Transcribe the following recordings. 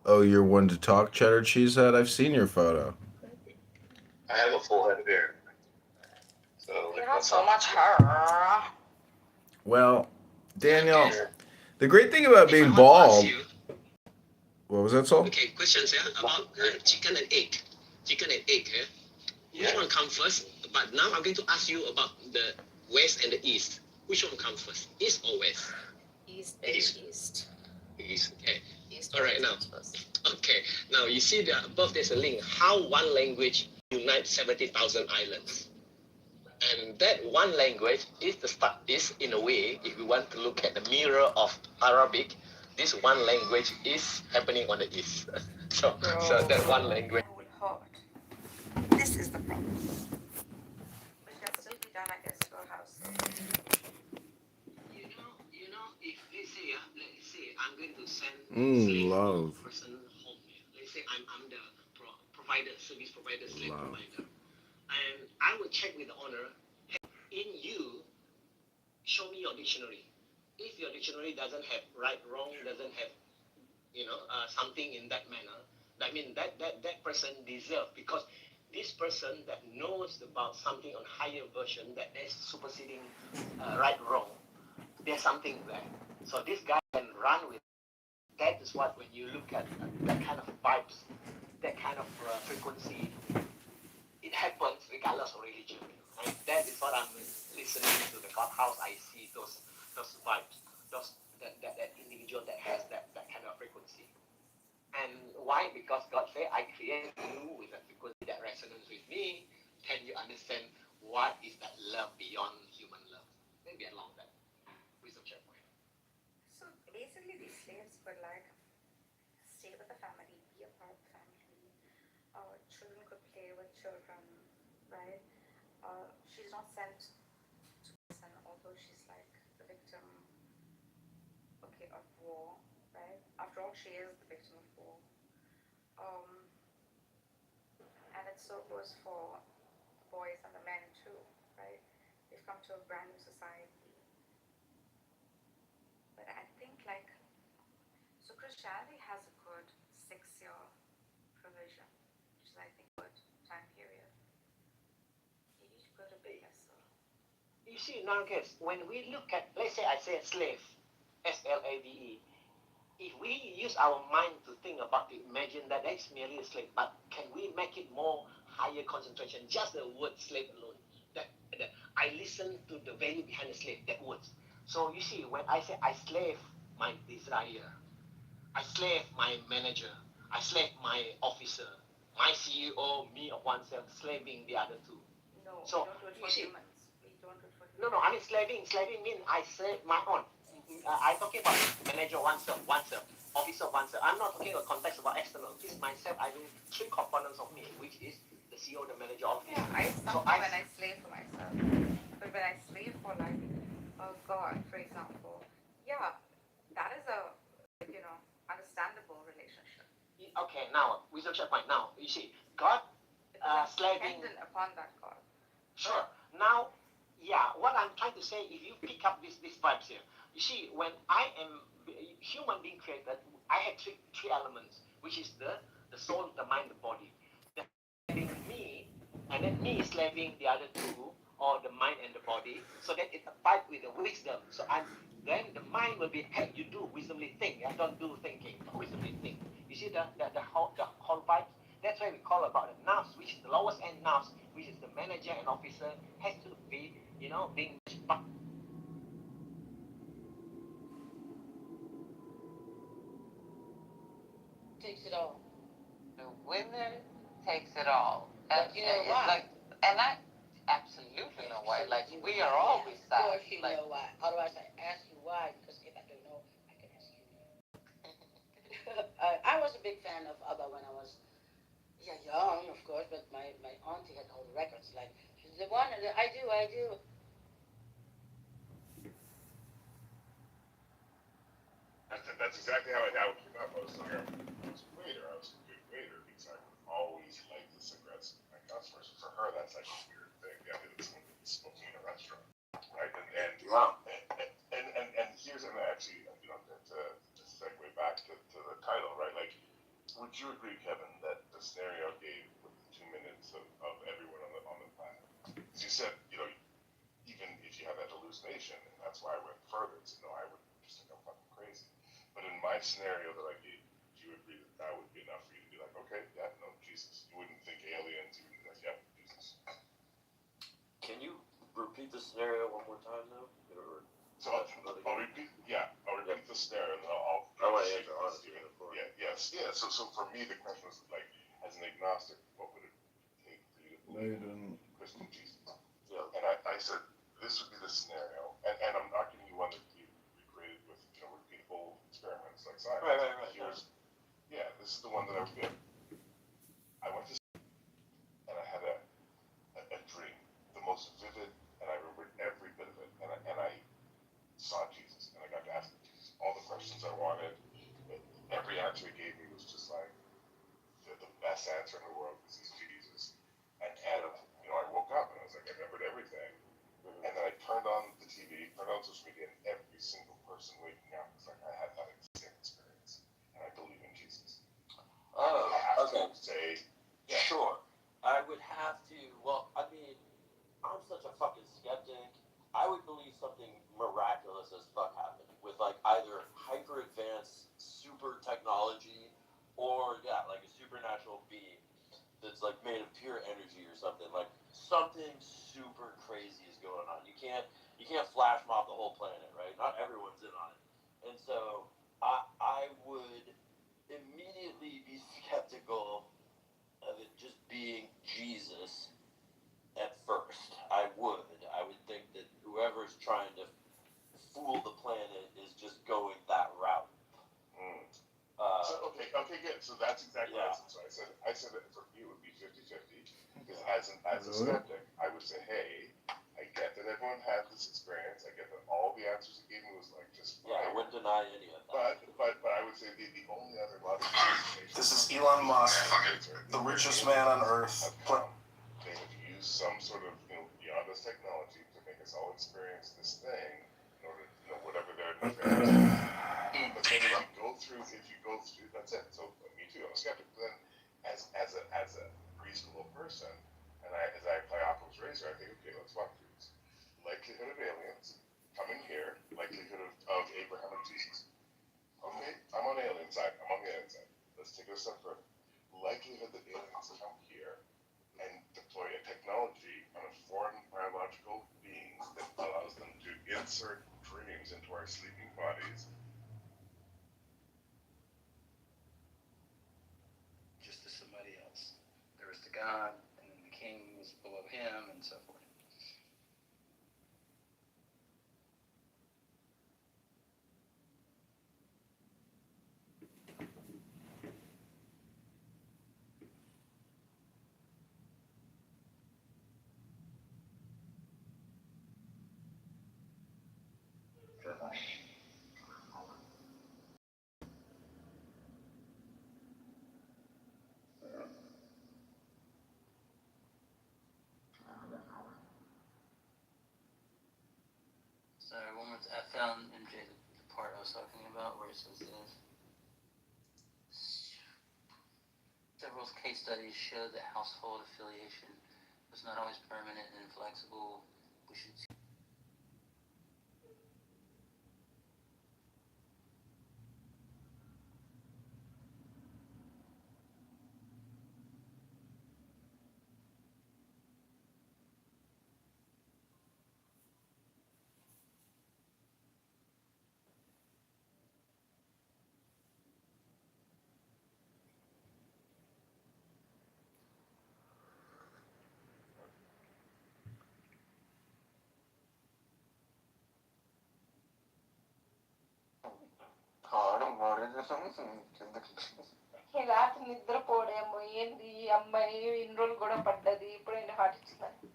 Oh, you're one to talk, cheddar cheesehead? I've seen your photo. You have so much hair. Well, Daniel, the great thing about being bald. What was that, Saul? Okay, questions about chicken and egg. Chicken and egg. Which one come first? But now I'm going to ask you about the west and the east. Which one come first? East or west? East. East. Okay. East. All right now. Okay. Now you see that above there's a link. How one language unites 70,000 islands. And that one language is the start is in a way, if we want to look at the mirror of Arabic, this one language is happening on the east. So that one language. Will hurt. This is the problem. Which can still be done, I guess, to a house. If let's say I'm going to send slave Love. person home. Let's say I'm the provider, service provider, slave provider, and I will check with the owner. Hey, in you, show me your dictionary. If your dictionary doesn't have right, wrong, doesn't have something in that manner, that means that person deserves, because this person that knows about something on higher version that is superseding right, wrong, there's something there. So this guy can run with. That is what, when you look at that kind of vibes, that kind of frequency, it happens regardless of religion. And that is what I'm listening to the clubhouse. I see those vibes, that individual that has that kind of frequency. And why? Because God said, I created you with a frequency that resonates with me. Can you understand what is that love beyond human love? Maybe along that wisdom checkpoint. So basically, these slaves were like, stay with the family, be a part of the family. Children could play with children, right? She's not sent to prison, although she's like the victim, okay, of war, right? After all, she is the victim of war. Um, and it so goes for the boys and the men too, right? They've come to a brand new society. But I think like, so Christianity has a good 6-year provision, which is I think good time period. You need to go to bit lesser. You see, now guys, when we look at, let's say I say slave, SLAVE, if we use our mind to think about it, imagine that that's merely a slave, but can we make it more higher concentration? Just the word slave alone. That I listen to the value behind the slave, that words. So you see, when I say I slave my desire, I slave my manager, I slave my officer, my CEO, me of oneself, slaving the other two. No, So we don't do it for humans. We don't do it for humans. No, I mean slaving. Slaving means I slave my own. I'm talking about manager oneself, officer oneself. I'm not talking about context about external. This myself, I do 3 components of me, which is the CEO, the manager, officer. Yeah, when I slave for myself. But when I slave for like God, for example, yeah, that is a understandable relationship. Okay, now wisdom checkpoint. Now you see, God slaving dependent upon that God. Sure. Now, yeah, what I'm trying to say, if you pick up these vibes here, you see, when I am human being created, I have three elements, which is the soul, the mind, the body. The slaving me, and then me slaving the other two, or the mind and the body, so that it abides with the wisdom. So then the mind will be, hey, you do wisdomly think. I don't do thinking, wisdomly think. You see the whole vibe. That's why we call about the nafs, which is the lowest end nafs, which is the manager and officer, has to be, being takes it all. The women takes it all. But you know why? And I absolutely know why. Like, we are always Of course sides. you know why. Otherwise I ask you why, because if I don't know, I can ask you. I was a big fan of ABBA when I was young, of course, but my auntie had all the records. Like, she's the one, I do. That's exactly how it came up. I was a waiter. I was a good waiter because I always liked the cigarettes from my customers. For her, that's like a weird thing. Yeah, it's smoking in a restaurant, right? And Wow. And here's, and actually, to segue would you agree, Kevin, that the scenario gave with the 2 minutes of everyone on the planet? Because you said, even if you have that hallucination, and that's why I went further and said, no, I would just think I'm fucking crazy. But in my scenario that I gave, do you agree that that would be enough for you to be like, okay, yeah, no, Jesus. You wouldn't think aliens, you wouldn't think, yeah, Jesus. Can you repeat the scenario one more time, though? So I'll repeat the scenario, and then I want to answer honestly. Yeah. So for me, the question was like, as an agnostic, what would it take for you to believe in Christian Jesus? Yeah. And I said this would be the scenario, and I'm not giving you one that you recreated with repeatable experiments like science. Right. This is the one that I would give. I went to and I had a dream, the most vivid, and I remembered every bit of it, and I saw Jesus, and I got to ask Jesus all the questions I wanted. Every answer he gave me was just like the best answer in the world because he's Jesus. And I woke up and I was like, I remembered everything. And then I turned on the TV, turned on social media, and every single person waking up was like, I had that same experience, and I believe in Jesus. Okay. Say, yeah. Sure. I would have to. Well, I mean, I'm such a fucking skeptic. I would believe something miraculous as fuck happened with like either hyper advanced super technology or like a supernatural being that's like made of pure energy or something. Like something super crazy is going on. You can't flash mob the whole planet, right? Not everyone's in on it. And so I would immediately be skeptical of it just being Jesus at first. I would think that whoever's trying to fool the planet is just going that route. Okay, good. So that's exactly what I said. So I said that for me it would be 50-50. Because as a skeptic, I would say, hey, I get that everyone had this experience. I get that all the answers he gave me was like just fire. Yeah, I wouldn't deny any of that. But I would say the only other logical explanation. This is Elon Musk, the richest man on earth. They have used some sort of beyond this technology to make us all experience this thing in order to whatever their nefarious. But then if you go through, that's it. So me too, I'm a skeptic. But then as a reasonable person, and as I apply Occam's razor, I think, okay, let's walk through this. Likelihood of aliens coming here, likelihood of Abraham and Jesus. Okay, I'm on the alien side. Let's take it a step further. Likelihood that aliens come here and deploy a technology on a foreign biological being that allows them to insert dreams into our sleeping bodies. Just to somebody else. There was the God, and then the king was below him, and so forth. Sorry, I found MJ the part I was talking about where it says this. Several case studies show that household affiliation was not always permanent and inflexible. We should see. ఈ రాత్రి నిద్రపోడేమో ఏంది ఈ అమ్మాయి ఇన్ని రోజులు కూడా పడ్డది ఇప్పుడు నేను హార్ట్ ఇచ్చిందని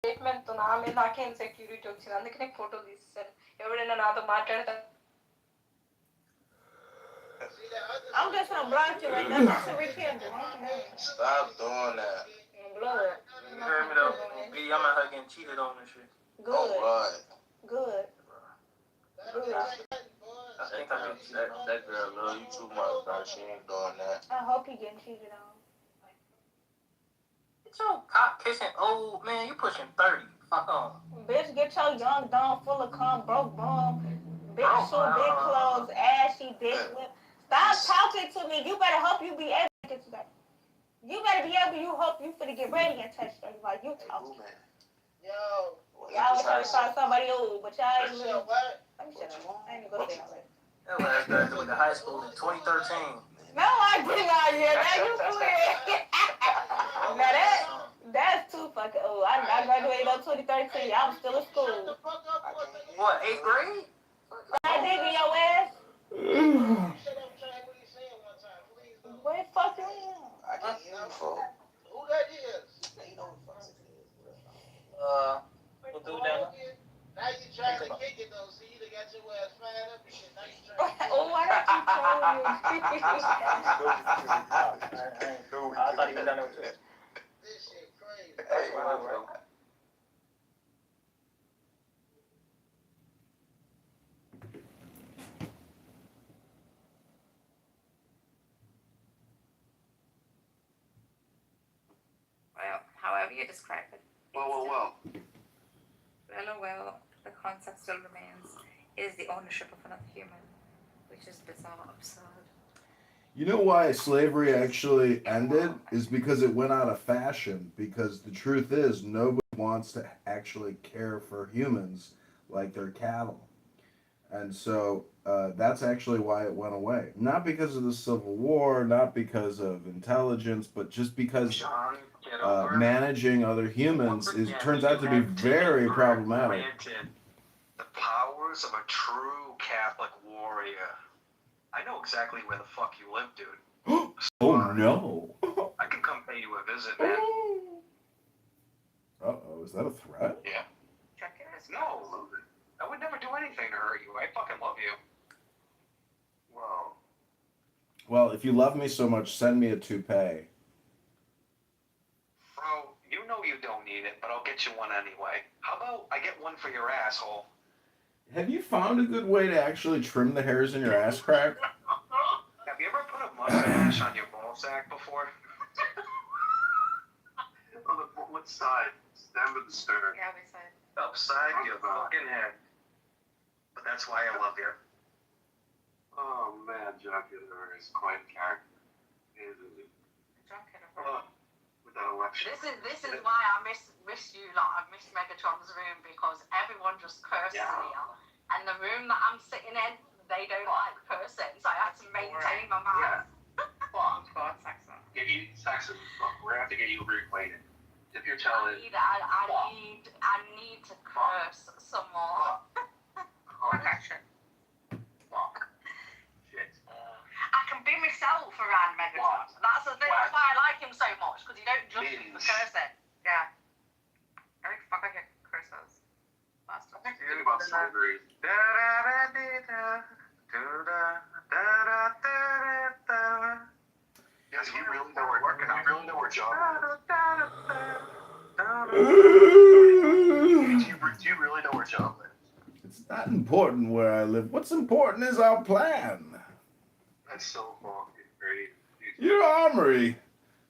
స్టేట్మెంట్ తో నాకే ఇన్సెక్యూరిటీ వచ్చింది అందుకనే ఫోటో తీస్తాను ఎవడైనా నాతో మాట్లాడతా I'm just gonna block you like that. That's what we can't do. Stop doing that. Blow it. You heard me though. B, I'm out here getting cheated on and shit. Good. Oh, right. Good. I think that girl love you too much, bro. She ain't doing that. I hope he getting cheated on. Get your cock kissing old man. You pushing 30. Fuck on. Bitch, get your young dome full of cum, broke bum, big Broke, shoe, big clothes, ashy, big lip. Stop talking to me. You better hope you be able to get today. You better be able. You hope you finna get ready and touch them while you talking. Yo. Y'all was trying to find somebody old, but y'all ain't really. What? Let me shut up. I ain't gonna go say all that. That last graduated high school in 2013. No, I did not yet. Now you quit. Now that's too fucking old. I graduated in 2013. I was still in school. What, 8th grade? I digging your ass. Shut up, Chad. What are you saying one time? Please don't. Where the fuck you in? I can hear you, folks. Who that is? You know what the fuck it is, bro. The dude down there. Now you trying to kick it though. See, you got your ass fired up and shit. Now you trying to Oh, why don't you troll you? I thought he was down there with you. This shit crazy. Hey, bro. Well, however you describe it. Well. Well, the concept still remains. It is the ownership of another human, which is bizarre, absurd. You know why slavery actually ended? Is because it went out of fashion. Because the truth is, nobody wants to actually care for humans like they're cattle. And so that's actually why it went away. Not because of the Civil War, not because of intelligence, but just because managing other humans turns out to be very problematic. The powers of a true Catholic warrior. I know exactly where the fuck you live, dude. Oh no! I can come pay you a visit, man. Uh-oh, is that a threat? Yeah. Check it out. No, I would never do anything to hurt you. I fucking love you. Whoa. Well, if you love me so much, send me a toupee. Bro, you know you don't need it, but I'll get you one anyway. How about I get one for your asshole? Have you found a good way to actually trim the hairs in your ass crack? Have you ever put a mustache on your ball sack before? On what side? Stem or the stern? Yeah, we said. Upside your fucking head. But that's why I love you. Oh man, John Kitover is quite a character. Isn't he? John Kitover. With that election. This is why I miss you. Like I miss Megatron's room because everyone just curses here, and the room that I'm sitting in, they don't like cursing, so I had to maintain my mouth. Well, God, Saxon. Get you, Saxon. We're gonna have to get you reacquainted. If you're telling it. I need to curse some more. Perfection. Fuck. Shit. I can be myself around Megatron. That's the thing. That's why I like him so much because you don't judge him for cursing. Yeah. Every fuck I get curses. Bastard. Think about slavery. Yes, you really know where working on. You really know where John lives. Do you really know where John lives? It's not important where I live. What's important is our plan. That's so long. Great. Your armory.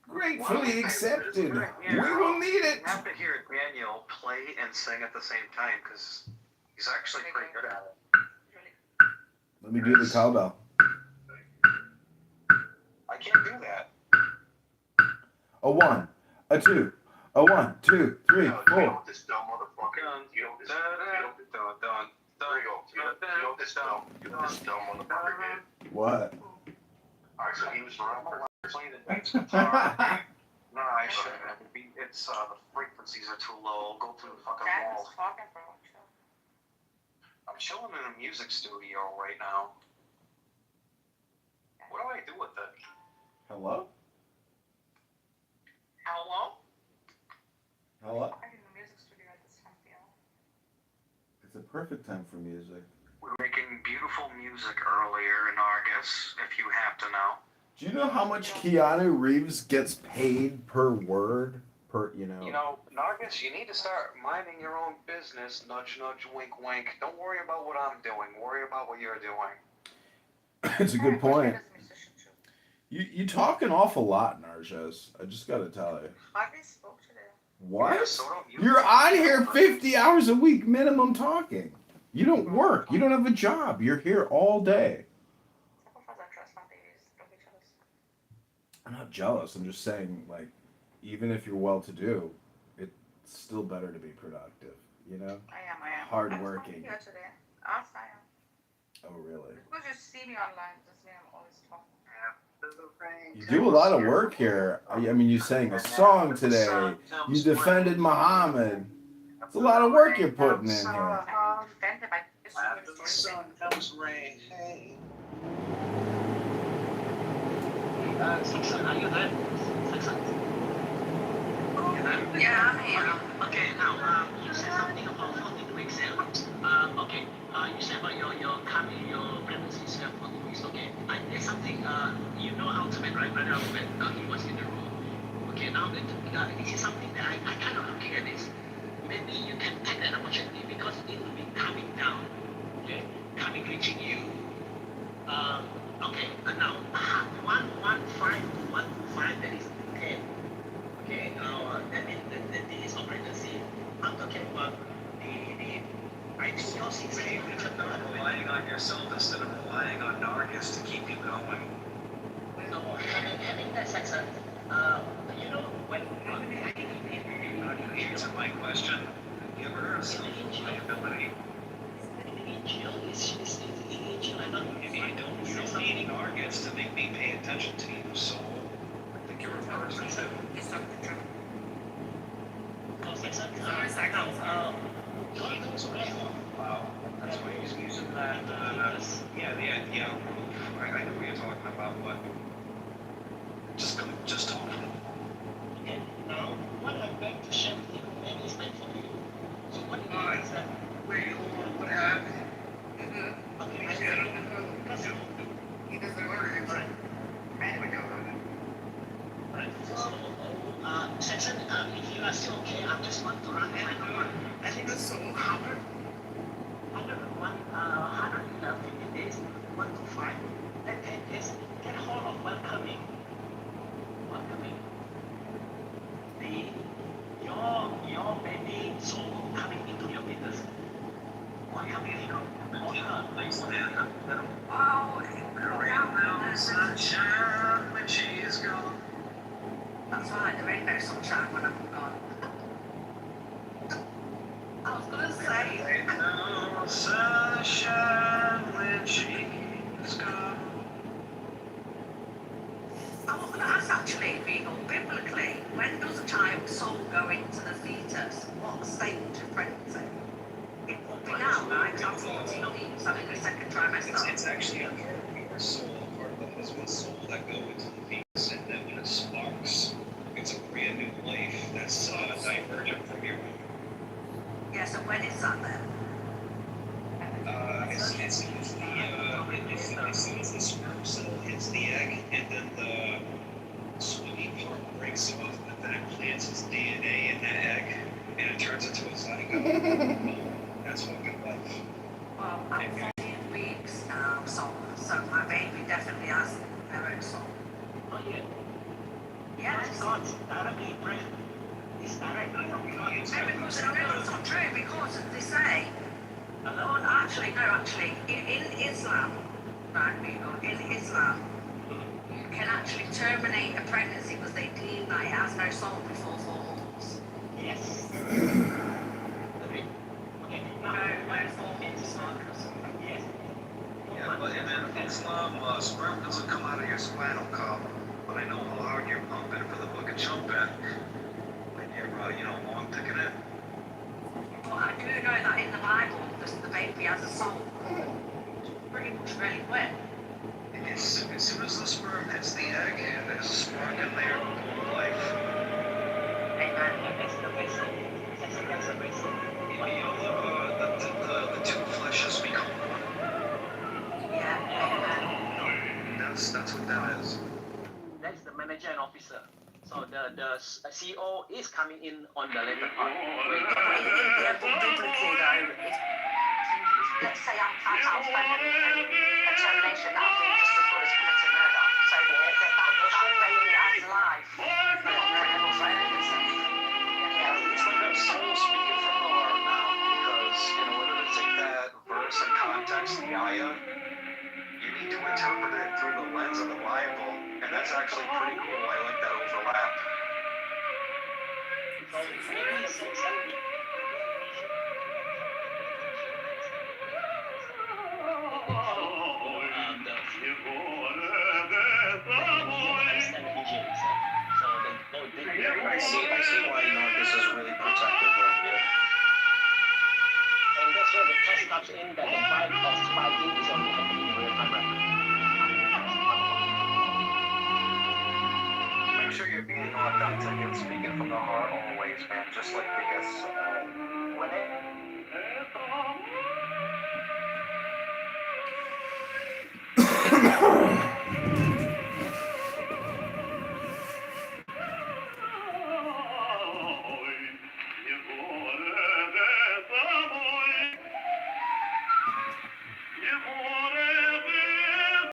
Gratefully accepted. We will need it. You have to hear Daniel play and sing at the same time because he's actually pretty good at it. Let me do the cowbell. I can't do that. A 1, a 2, a 1, 2, 3, 4. You know this dumb motherfucker. You know this dumb motherfucker did. What? Alright, so he was around for playing the bass guitar. No, I shouldn't. It's the frequencies are too low. Go through the fucking wall. I'm chilling in a music studio right now. What do I do with it? Hello? Hello? Hello? I'm in the music studio at this time, yeah. It's a perfect time for music. We're making beautiful music earlier in August, if you have to know. Do you know how much Keanu Reeves gets paid per word? You know, Nargis, you need to start minding your own business. Nudge, nudge, wink, wink. Don't worry about what I'm doing. Worry about what you're doing. It's a good point. You talk an awful lot, Narges. I just gotta tell you. Hardly spoke today. What? Yeah, so don't you. You're on here 50 hours a week minimum talking. You don't work. You don't have a job. You're here all day. Trust my babies. Don't be jealous. I'm not jealous. I'm just saying, like, even if you're well-to-do, it's still better to be productive. You know? I am. Hardworking. Here today. Yes, I am. Oh, really? Because you see me online, doesn't mean I'm always talking. You do a lot of work here. I mean, you sang a song today. You defended Muhammad. It's a lot of work you're putting in here. After the sun comes rain. Hey. Saxon, are you there? Saxon? Yeah, I'm here. Okay, now, you said something about 14 weeks, okay, you said about your coming, your pregnancy is 14 weeks, okay. There's something, you know Ultimate, right? Brother Ultimate, he was in the room. Okay, now, this is something that I kind of looking at this. Maybe you can take that opportunity because it will be coming down, okay, coming, reaching you. Okay, now, 115, that is 10. Okay, that means the days of pregnancy. I'm talking about the I think yours is Relying on yourself instead of relying on Nargis to keep you going. no, having that sex, you know, when I think How do you answer my question? You ever heard of self-reliability? the angel is the angel, I don't If you don't need Nargis to make me pay attention to you, so I think you're a person too. It's not the truth. no sex. Wow, that's why he's using that. Yeah. I know what you're talking about, but just talk. Okay, now, what I'm going to share with you, maybe it's meant for you. So what it is that, Wait, hold on, what happened? okay, He doesn't work. Alright. Right. So, Saxon, if you are still okay, I just want to run and I think it's so 150 days, 1 to 5, and 10 days, get hold of welcoming. Your baby soul coming into your business. Welcoming, Thanks, man. Wow, Sunshine when she's gone. that's right, there ain't no sunshine when I'm gone. I was gonna say, Ain't no sunshine when she's gone. I was gonna ask actually, Beagle, biblically, when does a child's soul go into the fetus? What stage of pregnancy? It would be now, right? Because I'm 14 weeks, I'm in the second trimester. It's actually a part of your soul, a part of the husband's soul that go into the fetus, and then when it sparks, it's a brand new life that's divergent from your own. Yeah, so when is that then? As soon as the sperm cell hits the egg, and then the swimming part breaks off, and then it plants its DNA in that egg, and it turns into a zygote. That's fucking life. Well, I'm 14 weeks now, so my baby definitely has her own soul. Oh yeah. Yeah, It's not directly breath. It's directly from God. no, because no, it's not true, because they say, oh, actually, in Islam, right, in Islam, you can actually terminate a pregnancy because they deem that it has no soul before 4 months. Yes. Okay. No, 4 months, Marcus. Yes. Yeah, but in Islam, sperm doesn't come out of your spinal column. But I know how hard you're pumping for the book of trumpet when you're, long picking it. But I do know that in the Bible, the baby has a soul. Pretty much really quick. As soon as the sperm hits the egg, there's a spark in there of life. Amen. That's the basic. That's the basic. The two fleshes become one. Yeah, amen. That's what that is. That's the manager and officer. So the CEO is coming in on the later part. Yeah, but biblically though, if, let's say I'm spending a termination that I've been just as good as committing murder. So that baby has life. It's like I'm so speaking from the heart now, because in order to take that verse in context, the ayah, you need to interpret it through the lens of the Bible, and that's actually pretty cool. I like that overlap. I see why Marcus is really protective of you. And that's where the test comes in, that the vibe of fighting is only happening in real time record. Make sure you're being authentic and speaking from the heart always, man, just like BS. Whenever